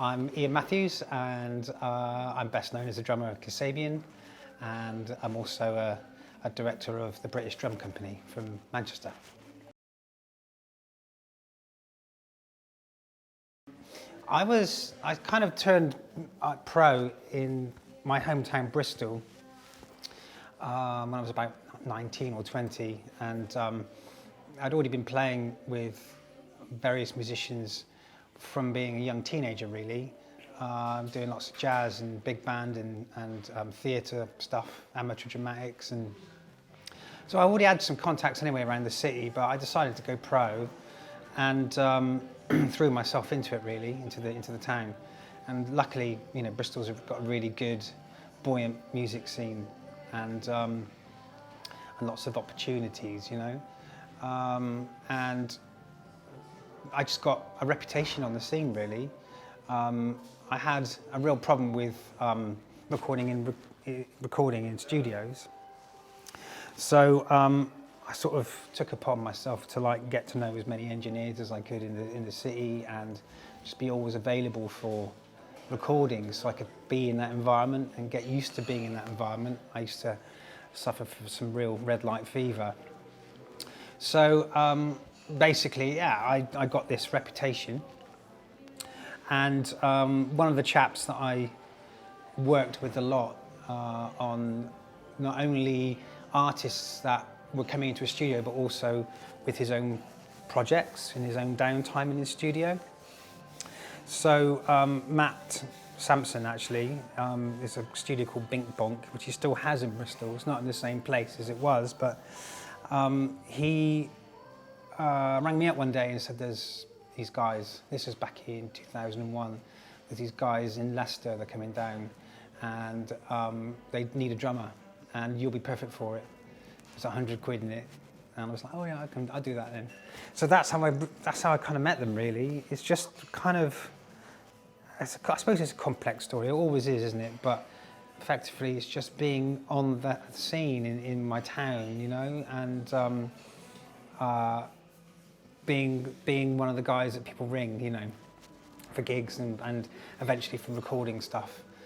I'm Ian Matthews, and I'm best known as a drummer of Kasabian, and I'm also a director of the British Drum Company from Manchester. I kind of turned pro in my hometown Bristol when I was about 19 or 20, and I'd already been playing with various musicians from being a young teenager, really, doing lots of jazz and big band and theatre stuff, amateur dramatics, and so I already had some contacts anyway around the city, but I decided to go pro and threw myself into it, really, into the town. And luckily, you know, Bristol's got a really good, buoyant music scene and lots of opportunities, you know. And I just got a reputation on the scene, really. I had a real problem with recording in studios. So I sort of took upon myself to get to know as many engineers as I could in the city and just be always available for recordings so I could be in that environment and get used to being in that environment. I used to suffer from some real red light fever. So basically, yeah, I got this reputation, and one of the chaps that I worked with a lot on not only artists that were coming into a studio, but also with his own projects in his own downtime in his studio. So Matt Sampson actually is a studio called Bink Bonk, which he still has in Bristol. It's not in the same place as it was, but he rang me up one day and said, there's these guys, this was back in 2001, there's these guys in Leicester, they're coming down, and they need a drummer, and you'll be perfect for it. There's 100 quid in it. And I was like, oh yeah, I'll do that then. So that's how I kind of met them, really. It's just kind of, I suppose it's a complex story. It always is, isn't it? But effectively, it's just being on that scene in my town, you know, and being one of the guys that people ring, you know, for gigs and eventually for recording stuff.